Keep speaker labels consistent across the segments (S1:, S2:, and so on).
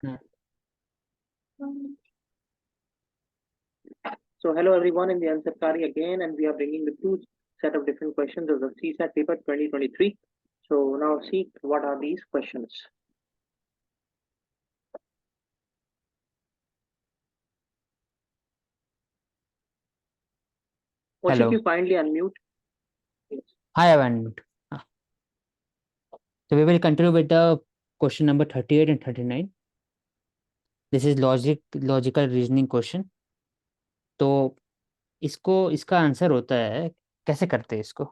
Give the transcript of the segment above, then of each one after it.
S1: Hmm.
S2: So hello everyone in the answer Kari again, and we are bringing the two set of different questions of the CSAT paper 2023. So now see what are these questions. Oshik,
S1: Hello.
S2: you kindly unmute. Yes.
S1: Hi, Evan. So we will continue with the question number 38 and 39. This is logical reasoning question. तो इसका answer होता है, कैसे करते हैं इसको।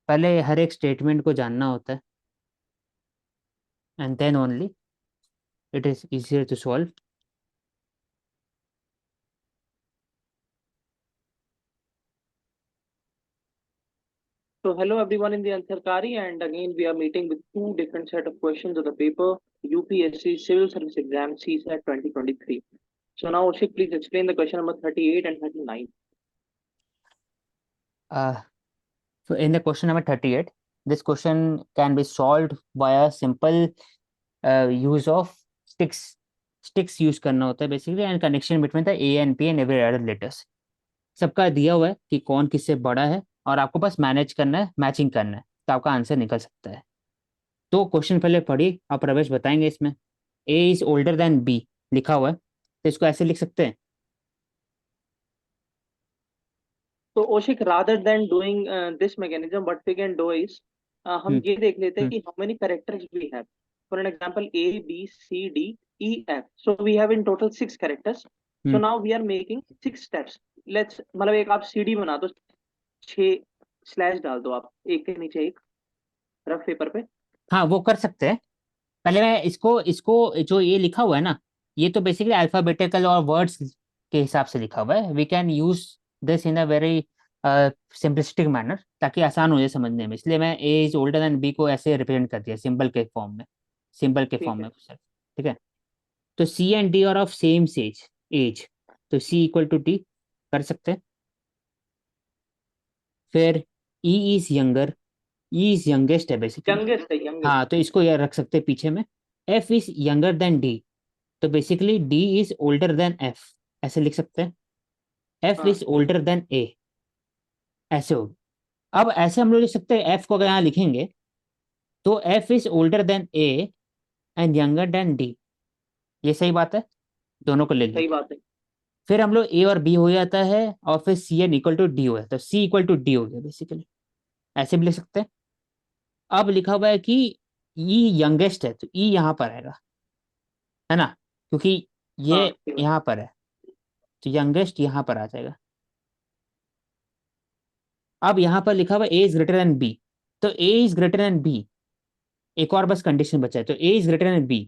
S1: पहले हर एक स्टेटमेंट को जानना होता है, and then only it is easier to solve.
S2: So hello everyone in the answer Kari, and again we are meeting with two different set of questions of the paper UPSC Civil Service Exam CSAT 2023. So now Oshik, please explain the question number 38 and 39.
S1: So in the question number 38, this question can be solved by a simple use of sticks. Sticks use करना होता है basically, and connection between the A and P and every other letters. सबका दिया हुआ है कि कौन किससे बड़ा है, और आपको बस मैनेज करना है, मैचिंग करना है, तो आपका आंसर निकल सकता है। तो क्वेश्चन पहले पढ़िए, आप प्रवेश बताएंगे इसमें। ए इज ओल्डर देन बी लिखा हुआ है, तो इसको ऐसे लिख सकते हैं।
S2: So Oshik, rather than doing this mechanism, what we can do is हम
S1: हम्म।
S2: ये देख लेते हैं
S1: हम्म।
S2: कि how many characters we have. For an example, A, B, C, D, E, F. So we have in total 6 characters. So
S1: hmm.
S2: now we are making 6 steps. Let's मतलब एक आप CD बना दो, 6 स्लैश डाल दो आप एक के नीचे एक रफ पेपर पे।
S1: हाँ, वो कर सकते हैं। पहले मैं इसको इसको जो ये लिखा हुआ है ना, ये तो बेसिकली अल्फाबेटिकल और वर्ड्स के हिसाब से लिखा हुआ है। We can use this in a very simplistic manner, ताकि आसान हो जाए समझने में। इसलिए मैं A is older than B को ऐसे रिप्रेजेंट कर दिया, सिंबल के फॉर्म में। सिंबल के फॉर्म
S2: ठीक
S1: में
S2: है।
S1: सर, ठीक है। तो C and D are of same age age, तो सी इक्वल टू डी कर सकते हैं। फिर E is younger, E is youngest है बेसिकली।
S2: यंगेस्ट है,
S1: हाँ,
S2: यंगेस्ट।
S1: तो इसको यार रख सकते हैं पीछे में। F is younger than D, तो basically D is older than F, ऐसे लिख सकते हैं। एफ
S2: हाँ
S1: इज ओल्डर देन ए, ऐसे हो। अब ऐसे हम लोग लिख सकते हैं, एफ को अगर यहाँ लिखेंगे तो F is older then A and younger than D. ये सही बात है, दोनों को ले लिया।
S2: सही बात है।
S1: फिर हम लोग ए और बी हो जाता है, और फिर C an equal to D हो जाता है, सी इक्वल टू डी हो गया बेसिकली। ऐसे भी लिख सकते हैं। अब लिखा हुआ है कि ई यंगेस्ट है, तो ई यहाँ पर आएगा, है ना, क्योंकि ये
S2: हाँ सही बात।
S1: यहाँ पर है, तो यंगेस्ट यहाँ पर आ जाएगा। अब यहाँ पर लिखा हुआ ए इज ग्रेटर देन बी, तो ए इज ग्रेटर देन बी। एक और बस कंडीशन बचा है, तो ए इज ग्रेटर देन बी,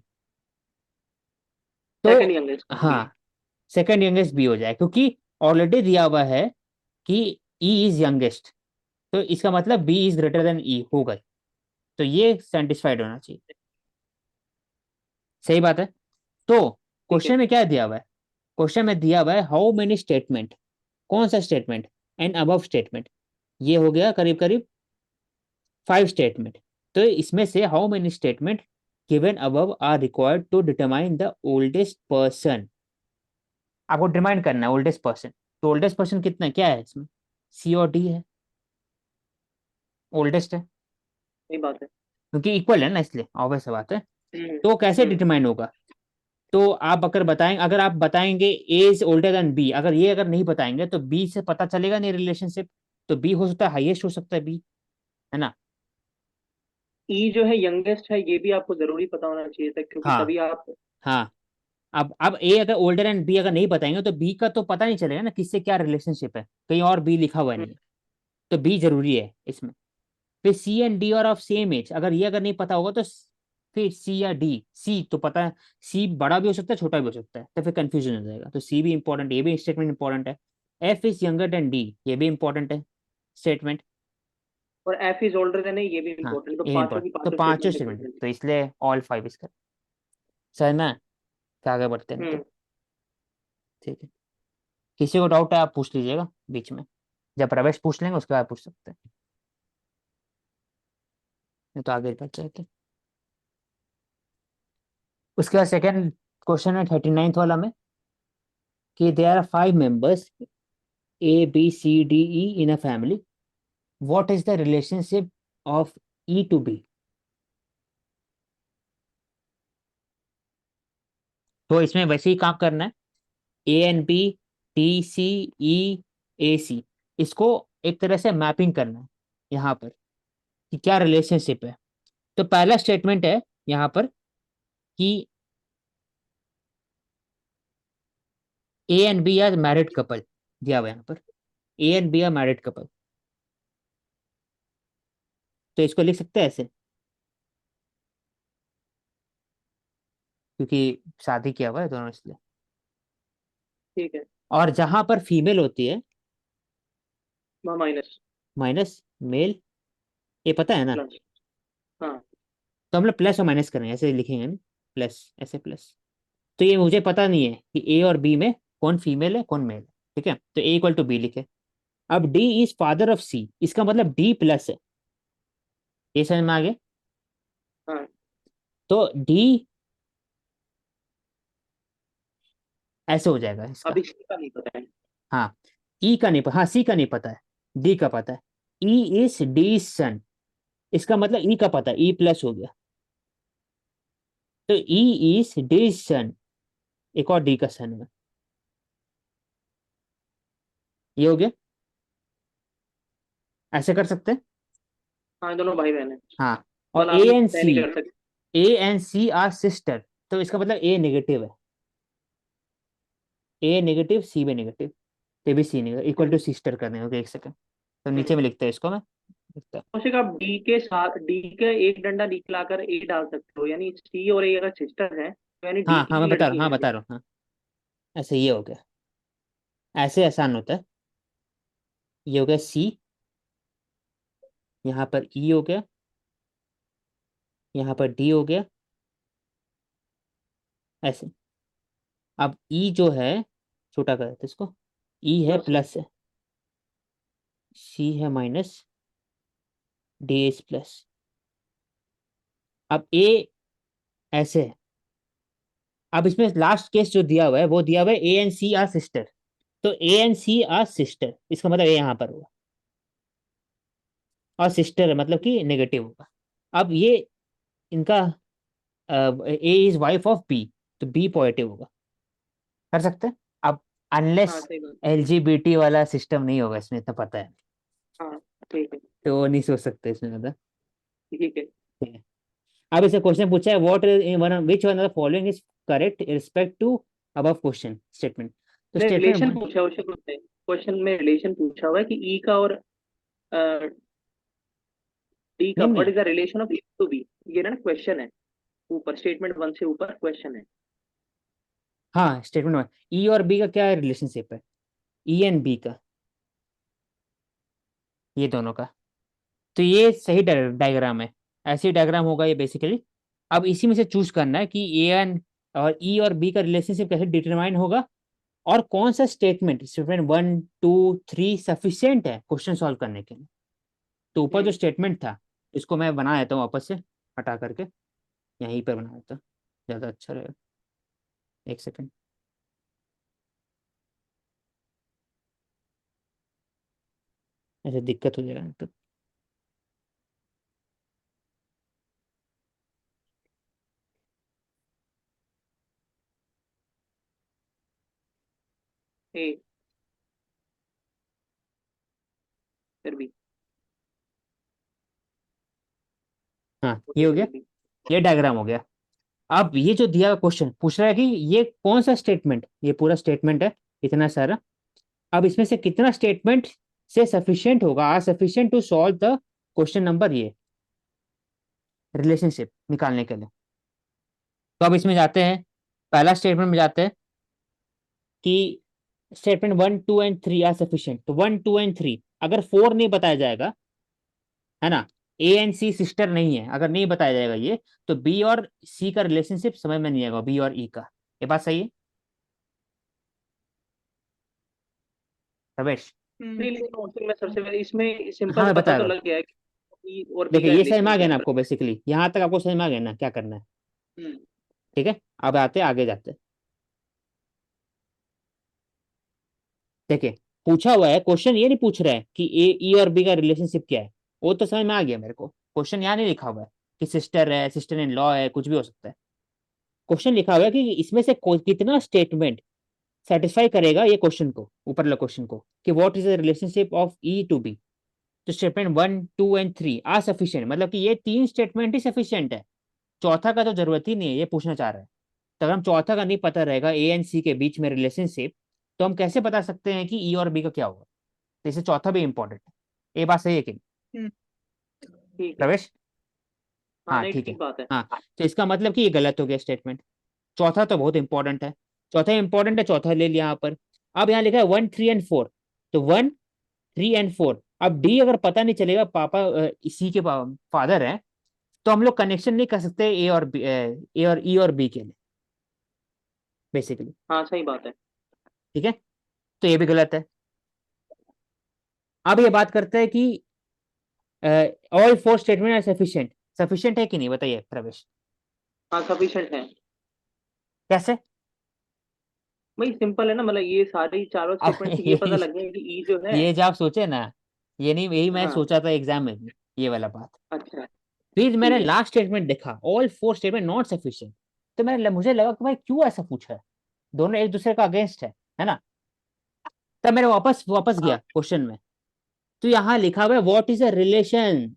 S1: तो
S2: सेकंड यंगेस्ट बी।
S1: हाँ, सेकंड यंगेस्ट बी हो जाए, क्योंकि ऑलरेडी दिया हुआ है कि ई इज यंगेस्ट, तो इसका मतलब बी इज ग्रेटर देन ई हो गए, तो ये सेटिस्फाइड होना चाहिए। सही बात है। तो
S2: ठीक है।
S1: क्वेश्चन में क्या दिया हुआ है, क्वेश्चन में दिया हुआ है हाउ मेनी स्टेटमेंट, कौन सा स्टेटमेंट, एंड अबव स्टेटमेंट। ये हो गया करीब करीब 5 स्टेटमेंट। तो इसमें से how many statement given above are required to determine the oldest person. आपको डिटरमाइन करना है ओल्डेस्ट पर्सन। तो ओल्डेस्ट पर्सन कितना, क्या है इसमें, सी और डी है, ओल्डेस्ट है,
S2: सही बात है।
S1: क्योंकि इक्वल है ना, इसलिए ऑब्वियस सी बात है।
S2: हम्म।
S1: तो कैसे
S2: हम्म।
S1: डिटरमाइन होगा, तो आप अगर आप बताएंगे ए इज ओल्डर देन बी, अगर नहीं बताएंगे तो बी से पता चलेगा नहीं रिलेशनशिप। तो बी हो सकता है हाईएस्ट, हो सकता है बी, है ना।
S2: ई जो है यंगेस्ट है, ये भी आपको जरूरी पता होना चाहिए था, क्योंकि
S1: हाँ।
S2: तभी आप।
S1: हाँ, अब ए अगर ओल्डर एंड बी अगर नहीं बताएंगे तो बी का तो पता नहीं चलेगा ना किससे क्या रिलेशनशिप है, कहीं और बी लिखा हुआ नहीं है, तो बी जरूरी है इसमें। फिर सी एंड डी और ऑफ सेम एज, अगर नहीं पता होगा तो फिर सी या डी। सी तो पता है, सी बड़ा भी हो सकता है छोटा भी हो सकता है, तो फिर कंफ्यूजन हो जाएगा, तो सी भी इंपॉर्टेंट, ये भी स्टेटमेंट इंपॉर्टेंट है। F is younger than D, ये भी इंपॉर्टेंट है स्टेटमेंट।
S2: और एफ इज ओल्डर देन ए, ये भी
S1: हाँ,
S2: इंपॉर्टेंट, तो
S1: ये
S2: पांचों की
S1: इंपॉर्टेंट, तो
S2: पांचों
S1: पांचों
S2: स्टेटमेंट लिखनी
S1: स्टेटमेंट,
S2: चाहिए।
S1: तो इसलिए ऑल 5 इसका सर ना। क्या आगे बढ़ते हैं तो,
S2: हम्म।
S1: ठीक है। किसी को डाउट है आप पूछ लीजिएगा बीच में, जब प्रवेश पूछ लेंगे उसके बाद पूछ सकते हैं, नहीं तो आगे बढ़ जाते हैं। उसके बाद सेकंड क्वेश्चन है 39th वाला में कि there are 5 members A B C D E in a family. What is the relationship of E to B? तो इसमें वैसे ही काम करना है, ANB TCEAC, इसको एक तरह से मैपिंग करना है यहाँ पर कि क्या रिलेशनशिप है। तो पहला स्टेटमेंट है यहाँ पर कि A and B are married couple, दिया हुआ है यहाँ पर A and B are married couple. तो इसको लिख सकते हैं ऐसे, क्योंकि शादी किया हुआ है दोनों इसलिए।
S2: ठीक है,
S1: और जहां पर फीमेल होती है
S2: माइनस
S1: माइनस मेल, ये पता है ना।
S2: प्लस। हाँ
S1: तो हम लोग प्लस और माइनस करेंगे, ऐसे लिखेंगे ना, प्लस ऐसे प्लस। तो ये मुझे पता नहीं है कि ए और बी में कौन फीमेल है कौन मेल है, ठीक है। तो A = B लिखे। अब D is father of C, इसका मतलब D प्लस है, ये समझ में आ गया।
S2: हाँ।
S1: तो D ऐसे हो जाएगा इसका।
S2: अभी किसी का नहीं पता है।
S1: हाँ, E का नहीं पता, हाँ C का नहीं पता है, D का पता है। E इज D सन, इसका मतलब E का पता है, E प्लस हो गया। तो E इज D सन, एक और D का सन है, ये हो गया। ऐसे कर सकते हैं।
S2: हाँ, दोनों भाई बहन है।
S1: हाँ, और
S2: मतलब
S1: ए
S2: आप
S1: एंड
S2: तय
S1: सी
S2: नहीं कर सकते।
S1: आर सिस्टर, तो इसका मतलब A नेगेटिव है, A नेगेटिव C भी नेगेटिव, तो भी C negative, equal
S2: hmm,
S1: to sister करने होगा। एक सेकंड, तो नीचे
S2: हम्म।
S1: में लिखते हैं इसको मैं, लिखता हूँ।
S2: कौशिक, आप डी के साथ डी का एक डंडा निकलाकर ए डाल सकते हो, यानी सी और ए अगर सिस्टर है तो यानी डी
S1: हाँ हाँ,
S2: की
S1: मैं बता रहा हूँ,
S2: लड़की
S1: हाँ
S2: है ये।
S1: बता रहा हूँ, हाँ। ऐसे ये हो गया, ऐसे आसान होता है। ये हो गया C, यहाँ पर E हो गया, यहाँ पर D हो गया, ऐसे। अब E जो है, छोटा कर देते हैं इसको, E है
S2: प्लस है।
S1: प्लस है, C है माइनस, D इज प्लस। अब A ऐसे है। अब इसमें लास्ट केस जो दिया हुआ है वो दिया हुआ है A and C are sister, तो A and C are sister, इसका मतलब A यहाँ पर होगा, और सिस्टर है मतलब कि नेगेटिव होगा। अब ये इनका A is wife of B, तो B पॉजिटिव होगा, कर सकते हैं। अब अनलेस
S2: हाँ सही बात।
S1: LGBT वाला सिस्टम नहीं होगा इसमें, इतना पता है,
S2: हाँ ठीक है।
S1: तो वो नहीं सोच सकते इसमें ज्यादा।
S2: ठीक है।
S1: ठीक है। अब इसे क्वेश्चन पूछा है, what one which one of the following is correct respect to above question statement. तो
S2: ने
S1: स्टेटमेंट
S2: रिलेशन
S1: वन,
S2: पूछा है उसे, क्वेश्चन में रिलेशन पूछा हुआ है कि ई का और डी का,
S1: नहीं
S2: व्हाट
S1: नहीं,
S2: is the relation of A to B. ये ना क्वेश्चन है, ऊपर स्टेटमेंट वन से ऊपर क्वेश्चन है।
S1: हाँ स्टेटमेंट वन, E और B का क्या रिलेशनशिप है, E and B का, ये दोनों का। तो ये सही डायग्राम है, ऐसी डायग्राम होगा ये बेसिकली। अब इसी में से चूज करना है कि E और B का रिलेशनशिप कैसे डिटरमाइन होगा, और कौन सा स्टेटमेंट, स्टेटमेंट 1 2 3 सफिशियंट है क्वेश्चन सॉल्व करने के लिए। तो ऊपर जो
S2: हम्म।
S1: स्टेटमेंट था, इसको मैं बना देता हूँ वापस से, हटा करके यहीं पर बना देता हूँ, ज़्यादा अच्छा रहेगा। एक सेकंड, ऐसे दिक्कत हो जाएगा नहीं तो।
S2: ए, फिर बी,
S1: हाँ
S2: और
S1: ये हो
S2: फिर
S1: गया,
S2: बी।
S1: ये डायग्राम हो गया। अब ये जो दिया हुआ क्वेश्चन पूछ रहा है कि ये कौन सा स्टेटमेंट, ये पूरा स्टेटमेंट है इतना सारा, अब इसमें से कितना स्टेटमेंट से सफिशिएंट होगा, are sufficient to solve the question number, ये रिलेशनशिप निकालने के लिए। तो अब इसमें जाते हैं, पहला स्टेटमेंट में जाते हैं कि स्टेटमेंट 1 2 एंड 3 आर सफिशिएंट। तो 1 2 एंड 3, अगर 4 नहीं बताया जाएगा, है ना, A and C सिस्टर नहीं है, अगर नहीं बताया जाएगा ये, तो B और C का रिलेशनशिप समझ में नहीं आएगा, B और E का। ये बात सही है रमेश?
S2: नहीं, लेकिन कौशिक मैं सबसे पहले इसमें
S1: हाँ
S2: सिंपल
S1: मैं
S2: पता
S1: बता
S2: तो
S1: रहा हूँ,
S2: लग गया है कि ई और बी
S1: देखिए
S2: का
S1: ये समझ में आ गया ना
S2: रिलेशनशिप।
S1: आपको, बेसिकली यहाँ तक आपको समझ में आ गया ना क्या करना है।
S2: हम्म।
S1: ठीक है, अब आते आगे जाते हैं। देखिए, पूछा हुआ है क्वेश्चन, ये नहीं पूछ रहा है कि ए ई और बी का रिलेशनशिप क्या है, वो तो समझ में आ गया मेरे को। क्वेश्चन यहाँ नहीं लिखा हुआ है कि सिस्टर है, सिस्टर इन लॉ है, कुछ भी हो सकता है। क्वेश्चन लिखा हुआ है कि इसमें से कितना स्टेटमेंट सेटिस्फाई करेगा ये क्वेश्चन को, ऊपर वाला क्वेश्चन को, कि what is the relationship of E to B. तो स्टेटमेंट 1, 2 एंड 3 आर सफिशिएंट, मतलब कि ये 3 स्टेटमेंट ही सफिशिएंट है, चौथा का तो जरूरत ही नहीं है, ये पूछना चाह रहा है। तो अगर हम चौथा का नहीं पता रहेगा ए एंड सी के बीच में रिलेशनशिप, तो हम कैसे बता सकते हैं कि ई और बी का क्या होगा। तो इससे चौथा भी इंपॉर्टेंट है। ये बात सही है कि नहीं
S3: हम्म,
S2: ठीक है।
S1: प्रवेश?
S2: हाँ
S1: हाँ
S2: नहीं,
S1: ठीक है।
S2: ठीक बात है।
S1: हाँ, तो इसका मतलब कि ये गलत हो गया स्टेटमेंट। चौथा तो बहुत इंपॉर्टेंट है, चौथा इंपॉर्टेंट है, चौथा ले लिया यहाँ पर। अब यहाँ लिखा है 1, 3 एंड 4, तो 1, 3 एंड 4। अब डी अगर पता नहीं चलेगा, पापा इसी के फादर है, तो हम लोग कनेक्शन नहीं कर सकते ए और बी, ए और ई और बी के लिए बेसिकली।
S2: हाँ सही बात है।
S1: ठीक है, तो ये भी गलत है। अब ये बात करते हैं कि all 4 statement are sufficient. Sufficient है कि नहीं, बताइए प्रवेश।
S2: हाँ सफिशिएंट है।
S1: कैसे?
S2: वही सिंपल है ना, मतलब ये सारी चारों
S1: अब
S2: स्टेटमेंट से ये पता लग गया कि ई जो है।
S1: ये जो आप सोचे ना, ये नहीं, यही मैं
S2: हाँ
S1: सोचा था एग्जाम में भी, ये वाला बात।
S2: अच्छा।
S1: फिर मैंने
S2: ठीक है।
S1: लास्ट स्टेटमेंट देखा, ऑल 4 स्टेटमेंट नॉट सफिशिएंट। तो मुझे लगा कि भाई क्यों ऐसा पूछा है, दोनों एक दूसरे का अगेंस्ट है ना। तब मैंने वापस वापस गया
S2: हाँ
S1: क्वेश्चन में, तो यहाँ लिखा हुआ है व्हाट इज अ रिलेशन।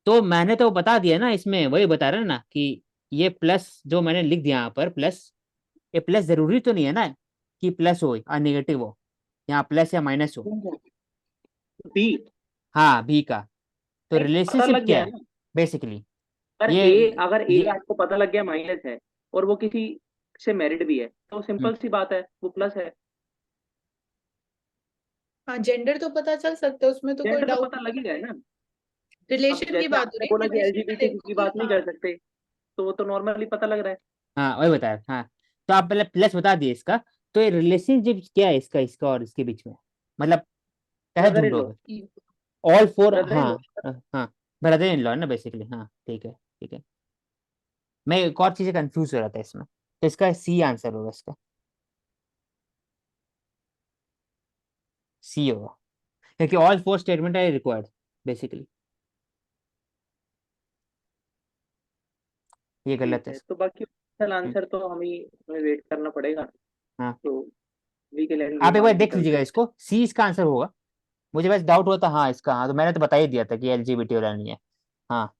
S1: तो मैंने तो बता दिया ना, इसमें वही बता रहा है ना कि ये प्लस जो मैंने लिख दिया यहाँ पर प्लस, ये प्लस जरूरी तो नहीं है ना कि प्लस हो और नेगेटिव हो, यहाँ प्लस या माइनस हो।
S2: बी।
S1: हाँ, भी का। तो
S2: नहीं पता
S1: रिलेशनशिप
S2: लग
S1: क्या
S2: गया है
S1: है
S2: ना।
S1: बेसिकली?
S2: अगर
S1: ये
S2: ए, अगर ए
S1: ये
S2: आपको पता लग गया माइनस है और वो किसी से मैरिड भी है, तो
S1: हम्म,
S2: सिंपल सी बात है, वो प्लस है।
S3: हाँ जेंडर तो पता चल सकता है, उसमें तो कोई
S2: जेंडर तो
S3: डाउट
S2: पता लग
S3: नहीं
S2: ही
S3: है।
S2: जाए ना। अब
S3: रिलेशन की
S2: जैसे
S3: बात हो
S2: आपने
S3: रही है,
S2: बोला कि
S3: रिलेशन का
S2: एलजीबीटी
S3: देखो
S2: की
S3: कि
S2: बात नहीं
S3: हाँ।
S2: कर सकते, तो वो तो नॉर्मली पता लग रहा है।
S1: हाँ वही बताया। हाँ, तो आप पहले प्लस बता दिए इसका। तो ये रिलेशनशिप क्या है इसका, इसका और इसके बीच में, मतलब कैसे
S2: ब्रदर इन लॉ।
S1: ढूंढोगे? ऑल 4,
S2: ब्रदर इन
S1: हाँ।
S2: लॉ।
S1: हाँ, ब्रदर इन लॉ है ना बेसिकली, हाँ ठीक है ठीक है। मैं एक और चीजें कंफ्यूज हो रहा था इसमें, तो इसका सी आंसर होगा इसका, सी होगा, क्योंकि all 4 statement are required basically. ये
S2: ठीक
S1: गलत है।
S2: है, तो बाकी ऑप्शनल
S1: हम्म,
S2: आंसर तो हमें वेट करना पड़ेगा।
S1: हाँ,
S2: तो वी के लेंगे
S1: आप एक बार
S2: बात भी
S1: देख
S2: करते
S1: लीजिएगा
S2: हैं।
S1: इसको, सी इसका आंसर होगा। मुझे बस डाउट हुआ था, हाँ इसका, हाँ तो मैंने तो बता ही दिया था कि एलजीबीटी वाला नहीं है। हाँ,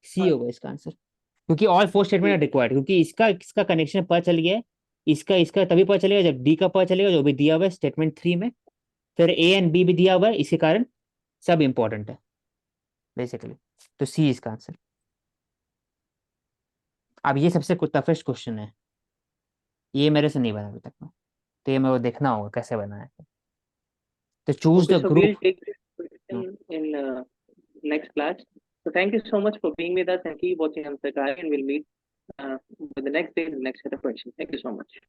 S1: सी
S2: हाँ
S1: होगा इसका आंसर, क्योंकि ऑल 4 स्टेटमेंट आर
S2: ठीक है।
S1: रिक्वायर्ड, क्योंकि इसका इसका कनेक्शन पता चल गया है। इसका इसका तभी पता चलेगा जब डी का पता चलेगा, जो भी दिया हुआ है स्टेटमेंट 3 में। फिर ए एंड बी भी दिया हुआ है, इसी कारण सब इंपॉर्टेंट है बेसिकली। तो सी इसका आंसर। अब ये सबसे टफेस्ट क्वेश्चन है, ये मेरे से नहीं बना अभी तक में, तो ये मेरे को देखना होगा कैसे बना है। तो choose
S2: Okay,
S1: the
S2: so
S1: group.
S2: we'll take this question in next class. So thank you so much for being with us and keep watching Answer Kai, and we'll meet with the next day in the next set of questions. Thank you so much.